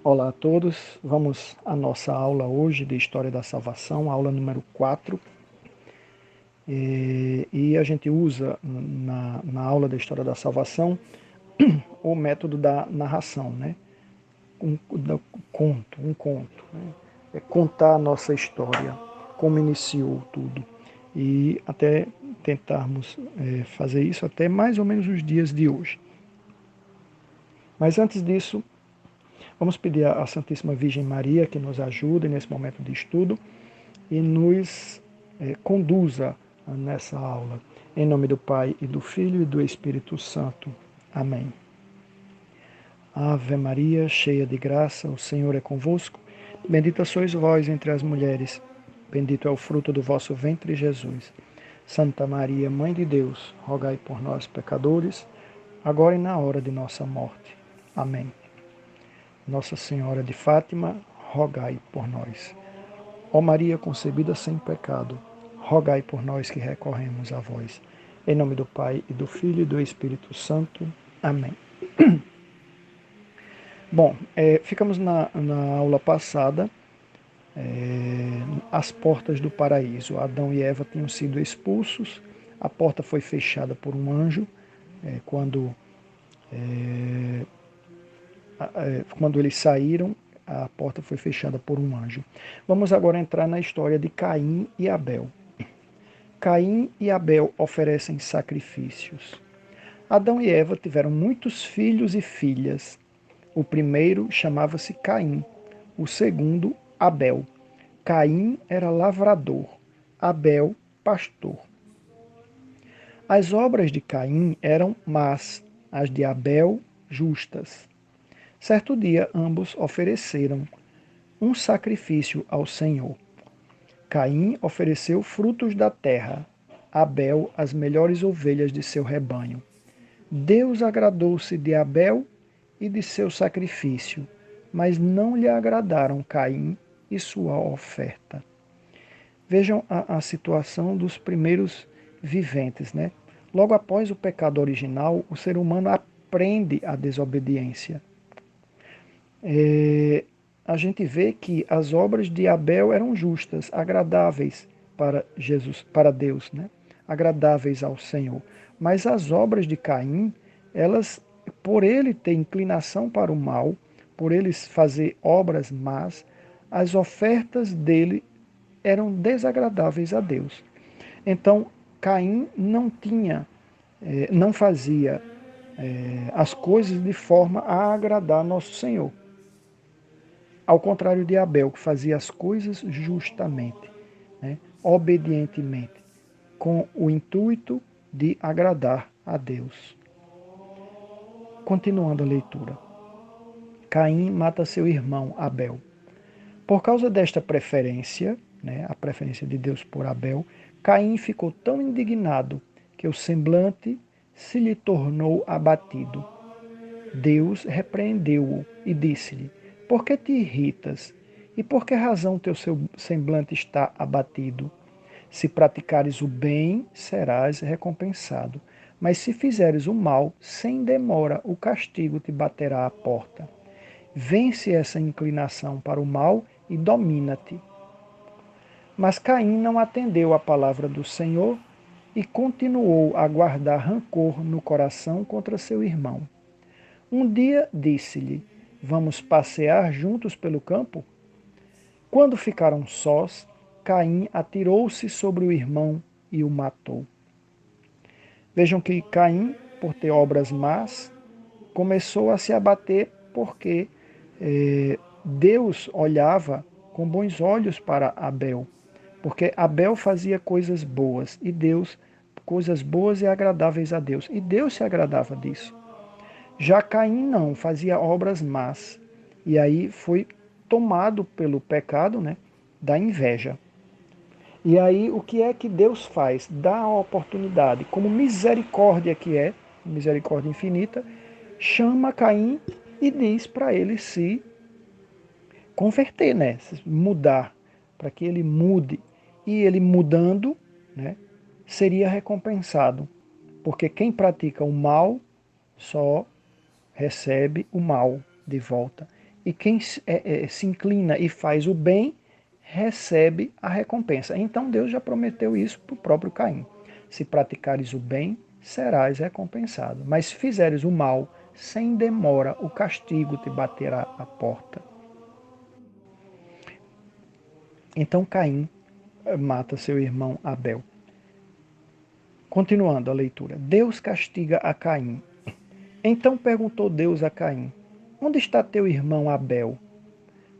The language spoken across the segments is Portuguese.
Olá a todos, vamos à nossa aula hoje de História da Salvação, aula número 4. E a gente usa na aula da História da Salvação o método da narração, né? Um conto, né? É contar a nossa história, como iniciou tudo. E até tentarmos fazer isso até mais ou menos os dias de hoje. Mas antes disso, vamos pedir à Santíssima Virgem Maria que nos ajude nesse momento de estudo e nos conduza nessa aula. Em nome do Pai, e do Filho, e do Espírito Santo. Amém. Ave Maria, cheia de graça, o Senhor é convosco. Bendita sois vós entre as mulheres. Bendito é o fruto do vosso ventre, Jesus. Santa Maria, Mãe de Deus, rogai por nós, pecadores, agora e na hora de nossa morte. Amém. Nossa Senhora de Fátima, rogai por nós. Ó Maria concebida sem pecado, rogai por nós que recorremos a vós. Em nome do Pai, e do Filho, e do Espírito Santo. Amém. Bom, ficamos na aula passada, às portas do paraíso. Adão e Eva tinham sido expulsos, a porta foi fechada por um anjo, quando eles saíram, a porta foi fechada por um anjo. Vamos agora entrar na história de Caim e Abel. Caim e Abel oferecem sacrifícios. Adão e Eva tiveram muitos filhos e filhas. O primeiro chamava-se Caim, o segundo, Abel. Caim era lavrador, Abel, pastor. As obras de Caim eram más, as de Abel, justas. Certo dia, ambos ofereceram um sacrifício ao Senhor. Caim ofereceu frutos da terra, Abel as melhores ovelhas de seu rebanho. Deus agradou-se de Abel e de seu sacrifício, mas não lhe agradaram Caim e sua oferta. Vejam a situação dos primeiros viventes, né? Logo após o pecado original, o ser humano aprende a desobediência. A gente vê que as obras de Abel eram justas, agradáveis para Jesus, para Deus, né? Agradáveis ao Senhor. Mas as obras de Caim, elas, por ele ter inclinação para o mal, por ele fazer obras más, as ofertas dele eram desagradáveis a Deus. Então, Caim não fazia as coisas de forma a agradar nosso Senhor. Ao contrário de Abel, que fazia as coisas justamente, né, obedientemente, com o intuito de agradar a Deus. Continuando a leitura. Caim mata seu irmão Abel. Por causa desta preferência, né, a preferência de Deus por Abel, Caim ficou tão indignado que o semblante se lhe tornou abatido. Deus repreendeu-o e disse-lhe: Por que te irritas? E por que razão teu semblante está abatido? Se praticares o bem, serás recompensado. Mas se fizeres o mal, sem demora o castigo te baterá à porta. Vence essa inclinação para o mal e domina-te. Mas Caim não atendeu à palavra do Senhor e continuou a guardar rancor no coração contra seu irmão. Um dia disse-lhe: Vamos passear juntos pelo campo? Quando ficaram sós, Caim atirou-se sobre o irmão e o matou. Vejam que Caim, por ter obras más, começou a se abater porque Deus olhava com bons olhos para Abel, porque Abel fazia coisas boas e Deus, coisas boas e agradáveis a Deus, e Deus se agradava disso. Já Caim não, fazia obras más. E aí foi tomado pelo pecado, né, da inveja. E aí o que é que Deus faz? Dá a oportunidade, como misericórdia que é, misericórdia infinita, chama Caim e diz para ele se converter, né, se mudar, para que ele mude. E ele mudando, né, seria recompensado. Porque quem pratica o mal só recebe o mal de volta. e quem se inclina e faz o bem recebe a recompensa. Então Deus já prometeu isso para o próprio Caim. Se praticares o bem, serás recompensado. Mas se fizeres o mal, sem demora o castigo te baterá à porta. Então Caim mata seu irmão Abel. Continuando a leitura. Deus castiga a Caim. Então perguntou Deus a Caim: Onde está teu irmão Abel?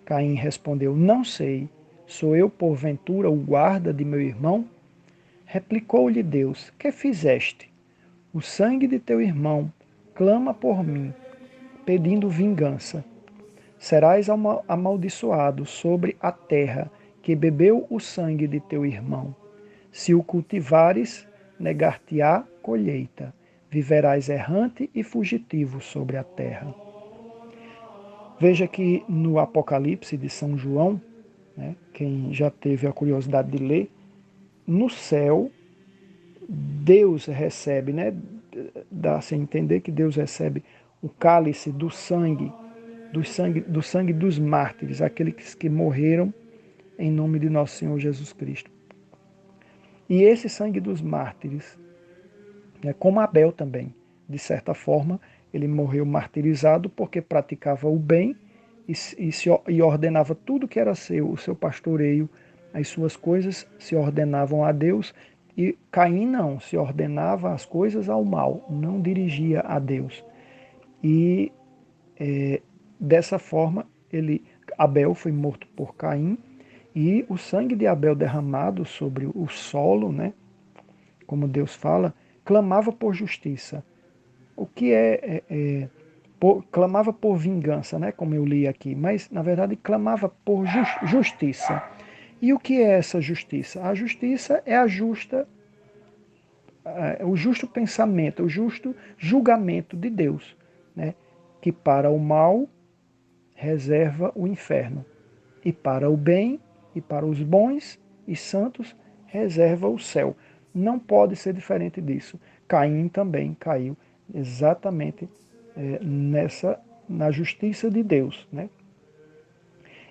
Caim respondeu: Não sei. Sou eu, porventura, o guarda de meu irmão? Replicou-lhe Deus: Que fizeste? O sangue de teu irmão clama por mim, pedindo vingança. Serás amaldiçoado sobre a terra que bebeu o sangue de teu irmão. Se o cultivares, negar-te-á colheita. Viverás errante e fugitivo sobre a terra. Veja que no Apocalipse de São João, né, quem já teve a curiosidade de ler, no céu, Deus recebe, né, dá-se a entender que Deus recebe o cálice do sangue dos mártires, aqueles que morreram em nome de nosso Senhor Jesus Cristo. E esse sangue dos mártires, né, como Abel também, de certa forma, ele morreu martirizado porque praticava o bem e ordenava tudo que era seu, o seu pastoreio, as suas coisas se ordenavam a Deus, e Caim não, se ordenava as coisas ao mal, não dirigia a Deus. E dessa forma, Abel foi morto por Caim, e o sangue de Abel derramado sobre o solo, né, como Deus fala, clamava por justiça. O que clamava por vingança, né, como eu li aqui, mas na verdade clamava por justiça. E o que é essa justiça? A justiça é o justo pensamento, o justo julgamento de Deus, né, que para o mal reserva o inferno, e para o bem e para os bons e santos reserva o céu. Não pode ser diferente disso. Caim também caiu exatamente na justiça de Deus, né?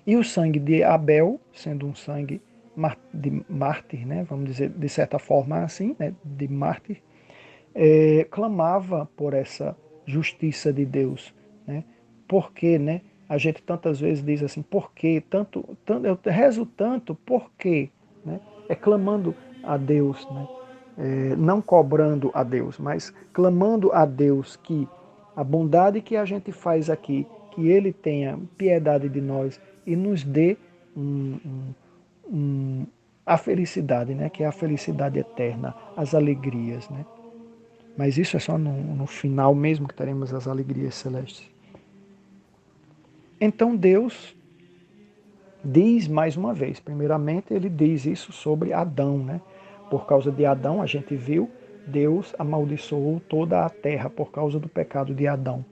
E o sangue de Abel, sendo um sangue de mártir, né? Vamos dizer de certa forma assim, né? De mártir, clamava por essa justiça de Deus, né? Porque, né? A gente tantas vezes diz assim, por quê? Eu rezo tanto, por quê? Né? Clamando a Deus, né? Não cobrando a Deus, mas clamando a Deus que a bondade que a gente faz aqui, que Ele tenha piedade de nós e nos dê a felicidade, né? Que é a felicidade eterna, as alegrias, né? Mas isso é só no final mesmo que teremos as alegrias celestes. Então Deus diz mais uma vez, primeiramente ele diz isso sobre Adão, né? Por causa de Adão, a gente viu, Deus amaldiçoou toda a terra por causa do pecado de Adão.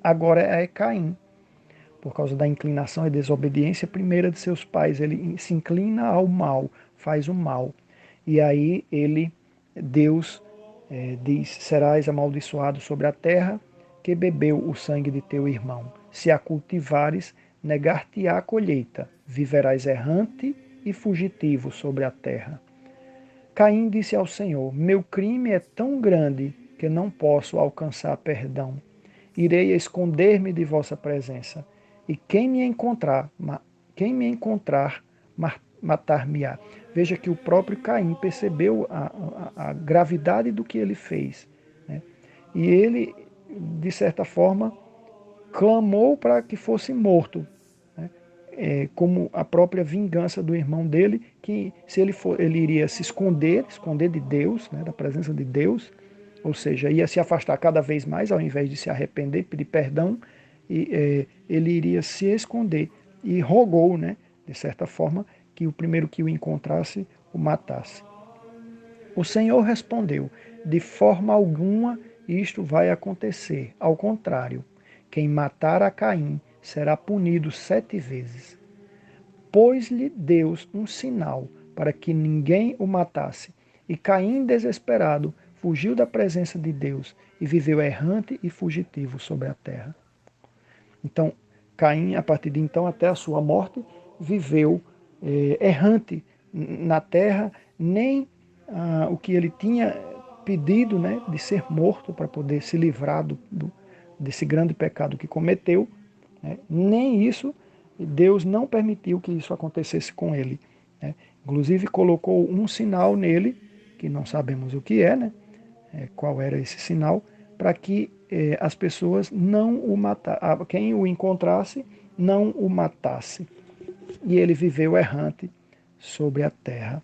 Agora é Caim, por causa da inclinação e desobediência primeira de seus pais, ele se inclina ao mal, faz o mal. E aí Deus diz, serás amaldiçoado sobre a terra que bebeu o sangue de teu irmão. Se a cultivares, negar-te-á a colheita, viverás errante e fugitivo sobre a terra. Caim disse ao Senhor, meu crime é tão grande que não posso alcançar perdão. Irei esconder-me de vossa presença, e quem me encontrar matar-me-á. Veja que o próprio Caim percebeu a gravidade do que ele fez, né? E ele, de certa forma, clamou para que fosse morto, né? Como a própria vingança do irmão dele, que se ele iria se esconder de Deus, né, da presença de Deus, ou seja, ia se afastar cada vez mais, ao invés de se arrepender, pedir perdão, e ele iria se esconder. E rogou, né, de certa forma, que o primeiro que o encontrasse o matasse. O Senhor respondeu, de forma alguma isto vai acontecer. Ao contrário, quem matar a Caim será punido 7 vezes. Pôs-lhe Deus um sinal para que ninguém o matasse. E Caim, desesperado, fugiu da presença de Deus e viveu errante e fugitivo sobre a terra. Então, Caim, a partir de então até a sua morte, viveu errante na terra, nem o que ele tinha pedido, né, de ser morto para poder se livrar desse grande pecado que cometeu, né, nem isso, Deus não permitiu que isso acontecesse com ele. Né? Inclusive colocou um sinal nele, que não sabemos o que é, né, qual era esse sinal, para que as pessoas não o matassem, quem o encontrasse não o matasse. E ele viveu errante sobre a terra.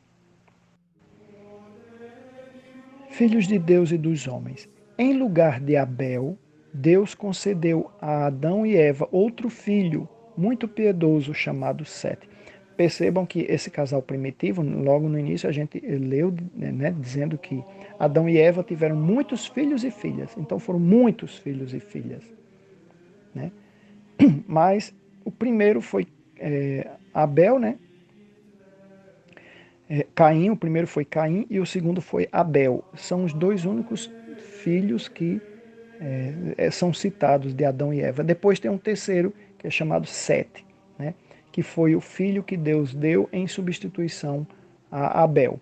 Filhos de Deus e dos homens. Em lugar de Abel, Deus concedeu a Adão e Eva outro filho, muito piedoso, chamado Sete. Percebam que esse casal primitivo, logo no início a gente leu, né, dizendo que Adão e Eva tiveram muitos filhos e filhas. Então foram muitos filhos e filhas. Né? Mas o primeiro foi Abel, né? Caim, o primeiro foi Caim e o segundo foi Abel. São os dois únicos filhos que são citados de Adão e Eva. Depois tem um terceiro, que é chamado Sete, né? Que foi o filho que Deus deu em substituição a Abel.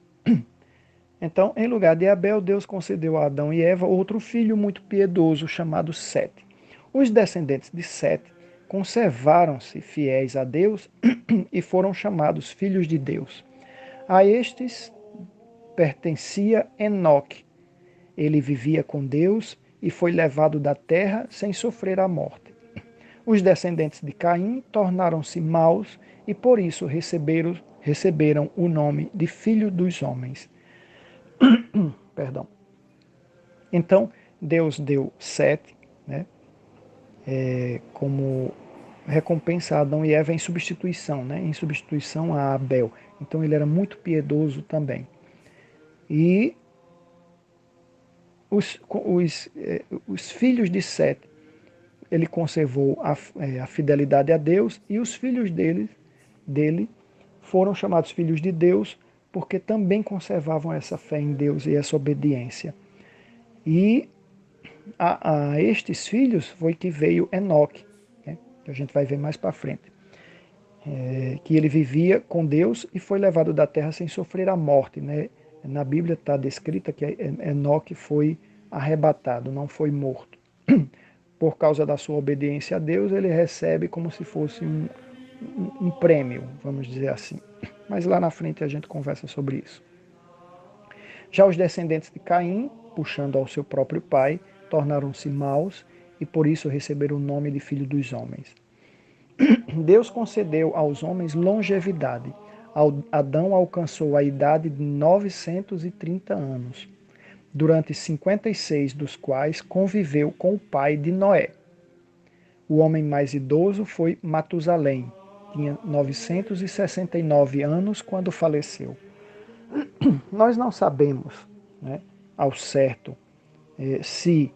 Então, em lugar de Abel, Deus concedeu a Adão e Eva outro filho muito piedoso, chamado Sete. Os descendentes de Sete conservaram-se fiéis a Deus e foram chamados filhos de Deus. A estes pertencia Enoque. Ele vivia com Deus e foi levado da terra sem sofrer a morte. Os descendentes de Caim tornaram-se maus e por isso receberam o nome de filho dos homens. Perdão. Então, Deus deu Sete, né, como recompensa a Adão e Eva em substituição, né, em substituição a Abel. Então ele era muito piedoso também. E os filhos de Sete, ele conservou a fidelidade a Deus, e os filhos dele foram chamados filhos de Deus porque também conservavam essa fé em Deus e essa obediência. E a estes filhos foi que veio Enoque, né, que a gente vai ver mais para frente. Que ele vivia com Deus e foi levado da terra sem sofrer a morte. Né? Na Bíblia está descrita que Enoque foi arrebatado, não foi morto. Por causa da sua obediência a Deus, ele recebe como se fosse um prêmio, vamos dizer assim. Mas lá na frente a gente conversa sobre isso. Já os descendentes de Caim, puxando ao seu próprio pai, tornaram-se maus e por isso receberam o nome de filho dos homens. Deus concedeu aos homens longevidade. Adão alcançou a idade de 930 anos, durante 56 dos quais conviveu com o pai de Noé. O homem mais idoso foi Matusalém, tinha 969 anos quando faleceu. Nós não sabemos, né, ao certo se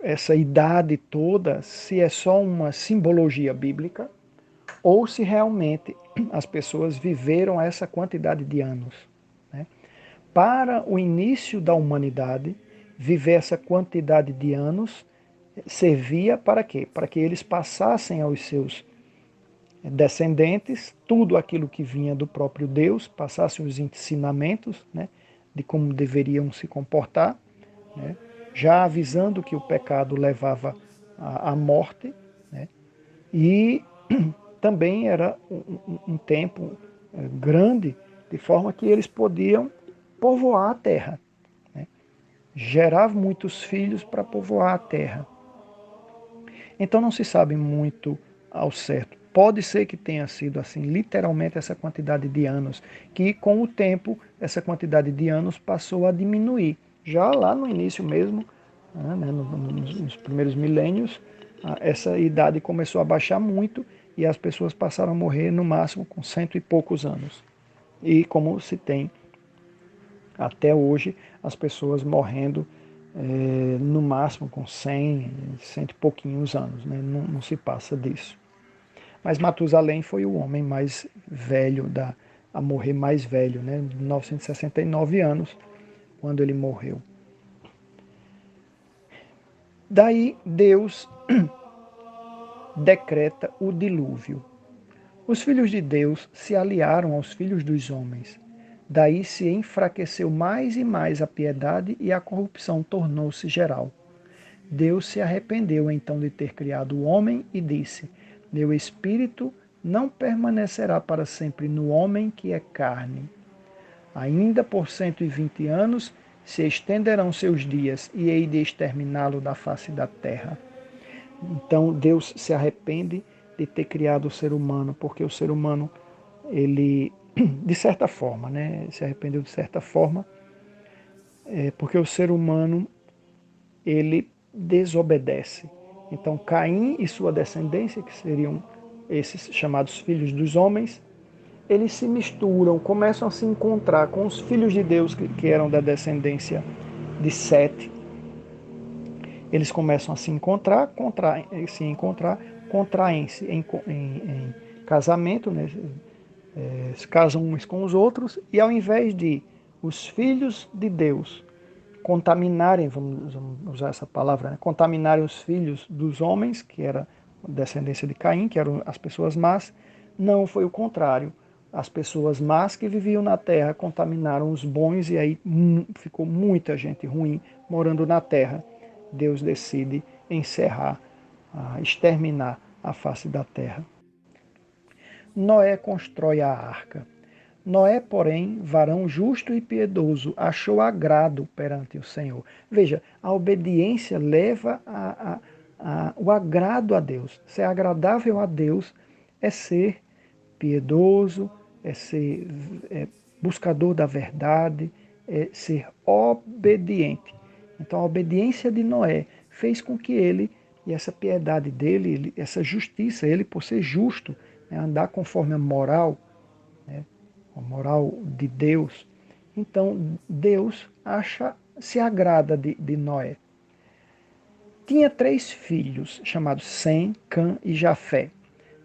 essa idade toda, se é só uma simbologia bíblica ou se realmente as pessoas viveram essa quantidade de anos. Né? Para o início da humanidade, viver essa quantidade de anos servia para quê? Para que eles passassem aos seus descendentes tudo aquilo que vinha do próprio Deus, passassem os ensinamentos, né, de como deveriam se comportar, né, já avisando que o pecado levava à morte, né, e também era um tempo grande, de forma que eles podiam povoar a terra, né, gerar muitos filhos para povoar a terra. Então não se sabe muito ao certo. Pode ser que tenha sido assim, literalmente essa quantidade de anos, que com o tempo essa quantidade de anos passou a diminuir. Já lá no início mesmo, né, nos primeiros milênios, essa idade começou a baixar muito e as pessoas passaram a morrer no máximo com 100 e poucos anos. E como se tem até hoje, as pessoas morrendo no máximo com 100 e pouquinhos anos, né? Não se passa disso. Mas Matusalém foi o homem mais velho, a morrer mais velho, né? 969 anos, quando ele morreu. Daí Deus decreta o dilúvio. Os filhos de Deus se aliaram aos filhos dos homens. Daí se enfraqueceu mais e mais a piedade e a corrupção tornou-se geral. Deus se arrependeu então de ter criado o homem e disse: Meu espírito não permanecerá para sempre no homem que é carne. Ainda por 120 anos se estenderão seus dias e hei de exterminá-lo da face da terra. Então Deus se arrepende de ter criado o ser humano, porque o ser humano, ele, de certa forma, né, se arrependeu de certa forma, porque o ser humano, ele desobedece. Então Caim e sua descendência, que seriam esses chamados filhos dos homens, eles se misturam, começam a se encontrar com os filhos de Deus que eram da descendência de Sete. Eles começam a se encontrar, contraem-se em casamento, né? Se casam uns com os outros, e ao invés de os filhos de Deus contaminarem, vamos usar essa palavra, né? Contaminarem os filhos dos homens, que era descendência de Caim, que eram as pessoas más, não, foi o contrário. As pessoas más que viviam na terra contaminaram os bons, e aí ficou muita gente ruim morando na terra. Deus decide encerrar, exterminar a face da terra. Noé constrói a arca. Noé, porém, varão justo e piedoso, achou agrado perante o Senhor. Veja, a obediência leva o agrado a Deus. Ser agradável a Deus é ser piedoso, é ser buscador da verdade, é ser obediente. Então a obediência de Noé fez com que ele, e essa piedade dele, essa justiça, ele por ser justo, né, andar conforme a moral, né, a moral de Deus, então Deus se agrada de Noé. Tinha 3 filhos, chamados Sem, Cã e Jafé.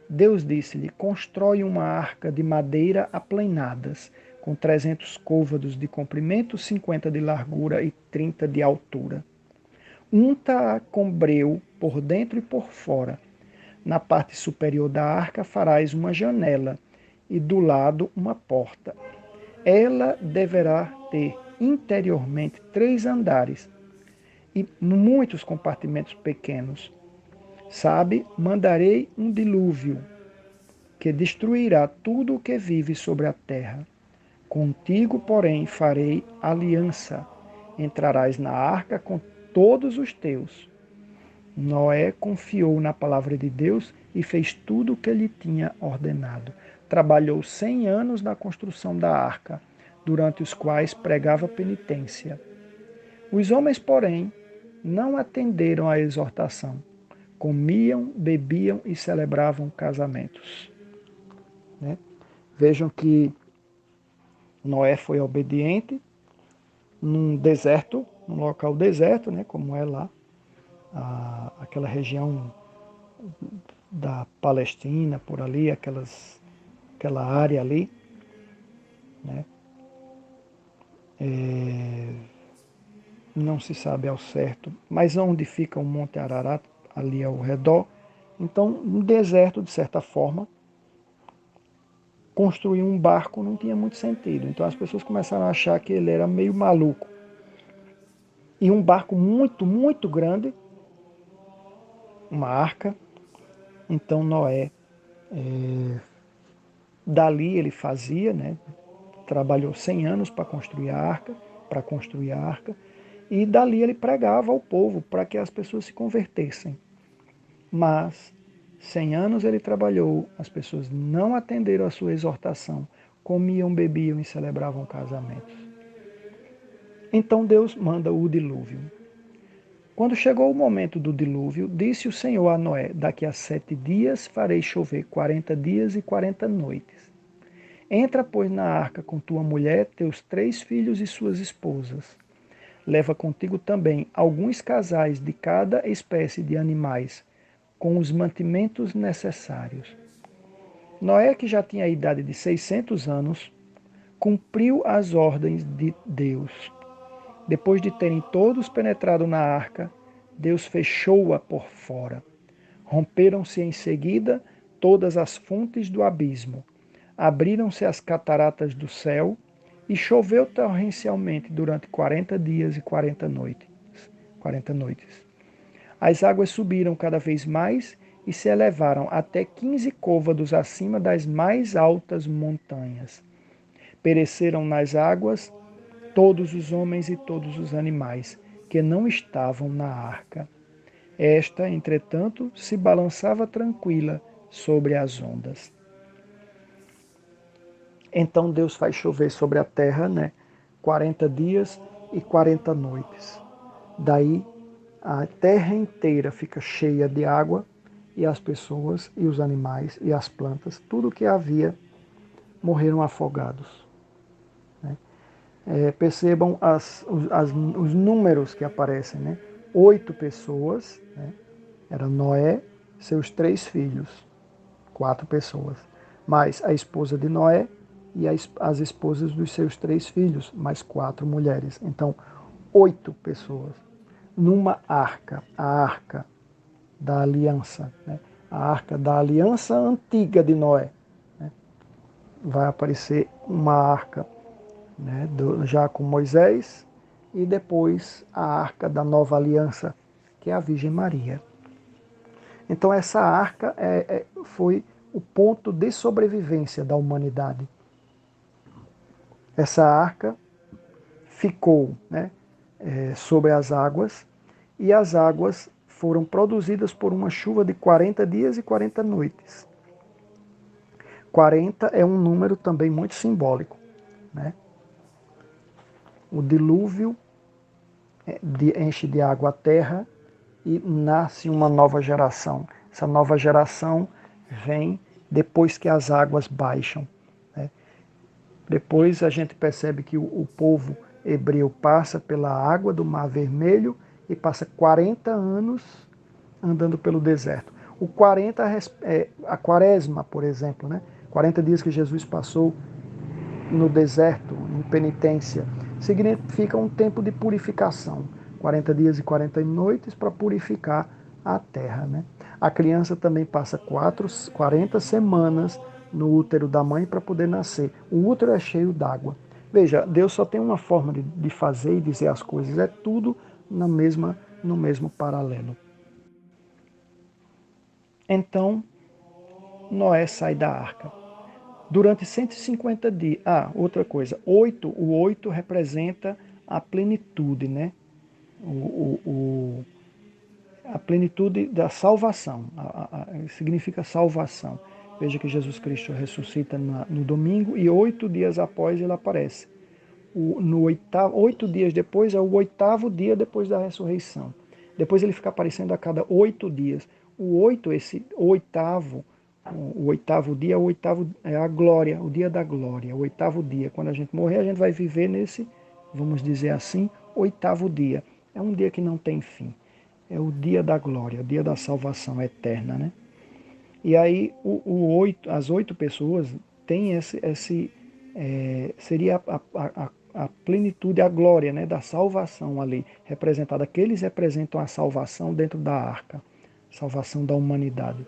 Deus disse-lhe: constrói uma arca de madeira aplainadas, com 300 côvados de comprimento, 50 de largura e 30 de altura. Unta-a com breu por dentro e por fora. Na parte superior da arca farás uma janela e do lado uma porta. Ela deverá ter interiormente 3 andares e muitos compartimentos pequenos. Sabe, mandarei um dilúvio que destruirá tudo o que vive sobre a terra. Contigo, porém, farei aliança. Entrarás na arca com todos os teus. Noé confiou na palavra de Deus e fez tudo o que lhe tinha ordenado. Trabalhou 100 anos na construção da arca, durante os quais pregava penitência. Os homens, porém, não atenderam à exortação. Comiam, bebiam e celebravam casamentos. Né? Vejam que Noé foi obediente num deserto, num local deserto, né, como é lá, aquela região da Palestina, por ali, aquela área ali. Né? Não se sabe ao certo, mas onde fica o Monte Ararat, ali ao redor. Então, um deserto, de certa forma, construir um barco não tinha muito sentido. Então as pessoas começaram a achar que ele era meio maluco. E um barco muito, muito grande, uma arca. Então Noé, dali ele fazia, né? Trabalhou 100 anos para construir a arca, e dali ele pregava ao povo para que as pessoas se convertessem. Mas 100 anos ele trabalhou, as pessoas não atenderam a sua exortação, comiam, bebiam e celebravam casamentos. Então Deus manda o dilúvio. Quando chegou o momento do dilúvio, disse o Senhor a Noé: daqui a 7 dias farei chover 40 dias e 40 noites. Entra, pois, na arca com tua mulher, teus 3 filhos e suas esposas. Leva contigo também alguns casais de cada espécie de animais, com os mantimentos necessários. Noé, que já tinha a idade de 600 anos, cumpriu as ordens de Deus. Depois de terem todos penetrado na arca, Deus fechou-a por fora. Romperam-se em seguida todas as fontes do abismo. Abriram-se as cataratas do céu e choveu torrencialmente durante 40 dias e 40 noites. 40 noites. As águas subiram cada vez mais e se elevaram até 15 côvados acima das mais altas montanhas. Pereceram nas águas todos os homens e todos os animais que não estavam na arca. Esta, entretanto, se balançava tranquila sobre as ondas. Então Deus faz chover sobre a terra, 40 dias e 40 noites. Daí a terra inteira fica cheia de água e as pessoas e os animais e as plantas, tudo que havia, morreram afogados. Percebam os números que aparecem. 8 pessoas, era Noé, seus 3 filhos, 4 pessoas, mais a esposa de Noé e as esposas dos seus 3 filhos, mais 4 mulheres. Então, 8 pessoas numa arca, a arca da aliança, a arca da aliança antiga de Noé. Vai aparecer uma arca, já com Moisés, e depois a arca da nova aliança, que é a Virgem Maria. Então essa arca foi o ponto de sobrevivência da humanidade. Essa arca ficou sobre as águas, e as águas foram produzidas por uma chuva de 40 dias e 40 noites. 40 é um número também muito simbólico. O dilúvio enche de água a terra e nasce uma nova geração. Essa nova geração vem depois que as águas baixam. Depois a gente percebe que o povo hebreu passa pela água do Mar Vermelho e passa 40 anos andando pelo deserto. O 40 é a quaresma, por exemplo, 40 dias que Jesus passou no deserto, em penitência, significa um tempo de purificação. 40 dias e 40 noites para purificar a terra. A criança também passa 40 semanas no útero da mãe para poder nascer. O útero é cheio d'água. Veja, Deus só tem uma forma de fazer e dizer as coisas. É tudo no mesmo paralelo. Então, Noé sai da arca. Durante 150 dias. Outra coisa. O 8 representa a plenitude, a plenitude da salvação. Significa salvação. Veja que Jesus Cristo ressuscita no domingo e 8 dias após ele aparece. 8 dias depois é o 8º dia depois da ressurreição. Depois ele fica aparecendo a cada 8 dias. O 8, esse oitavo, o 8º dia, é a glória, o dia da glória, o 8º dia. Quando a gente morrer, a gente vai viver nesse, vamos dizer assim, 8º dia. É um dia que não tem fim. É o dia da glória, o dia da salvação eterna, E aí as 8 pessoas têm seria a plenitude, a glória, da salvação ali representada. Que eles representam a salvação dentro da arca, salvação da humanidade.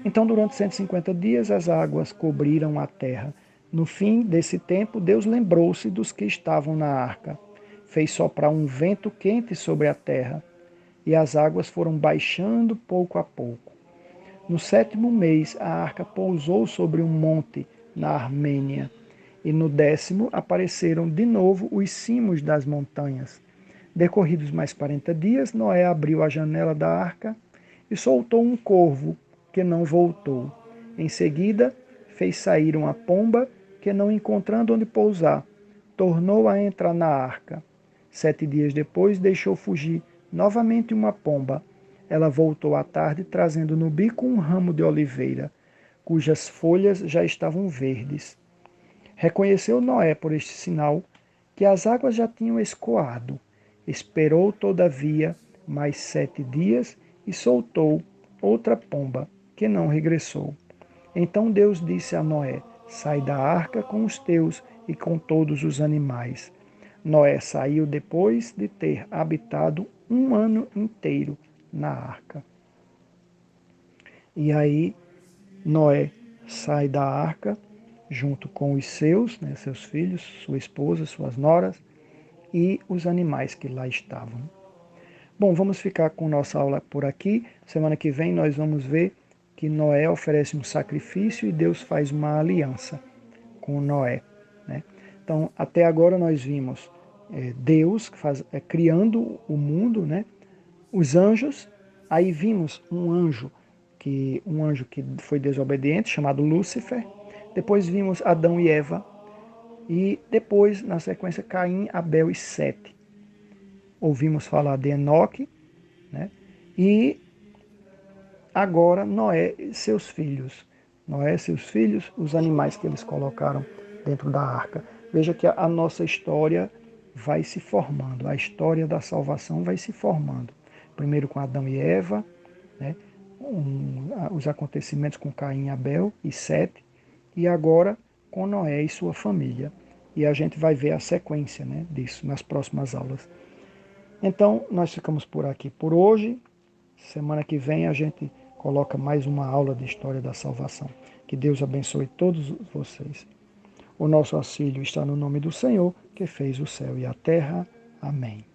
Então, durante 150 dias, as águas cobriram a terra. No fim desse tempo, Deus lembrou-se dos que estavam na arca. Fez soprar um vento quente sobre a terra, e as águas foram baixando pouco a pouco. No 7º mês, a arca pousou sobre um monte na Armênia, e no 10º apareceram de novo os cimos das montanhas. Decorridos mais 40 dias, Noé abriu a janela da arca e soltou um corvo, que não voltou. Em seguida, fez sair uma pomba, que não encontrando onde pousar, tornou a entrar na arca. 7 dias depois, deixou fugir novamente uma pomba. Ela voltou à tarde, trazendo no bico um ramo de oliveira, cujas folhas já estavam verdes. Reconheceu Noé por este sinal que as águas já tinham escoado. Esperou, todavia, mais 7 dias e soltou outra pomba, que não regressou. Então Deus disse a Noé: sai da arca com os teus e com todos os animais. Noé saiu depois de ter habitado um ano inteiro na arca. E aí Noé sai da arca junto com os seus, né, seus filhos, sua esposa, suas noras e os animais que lá estavam. Bom, vamos ficar com nossa aula por aqui. Semana que vem nós vamos ver que Noé oferece um sacrifício e Deus faz uma aliança com Noé, né? Então, até agora nós vimos Deus criando o mundo, né? Os anjos, aí vimos um anjo que foi desobediente, chamado Lúcifer. Depois vimos Adão e Eva. E depois, na sequência, Caim, Abel e Sete. Ouvimos falar de Enoque, né? E agora Noé e seus filhos. Noé e seus filhos, os animais que eles colocaram dentro da arca. Veja que a nossa história vai se formando, a história da salvação vai se formando. Primeiro com Adão e Eva, né? Os acontecimentos com Caim, Abel e Sete, e agora com Noé e sua família. E a gente vai ver a sequência, né, disso nas próximas aulas. Então, nós ficamos por aqui por hoje. Semana que vem a gente coloca mais uma aula de História da Salvação. Que Deus abençoe todos vocês. O nosso auxílio está no nome do Senhor, que fez o céu e a terra. Amém.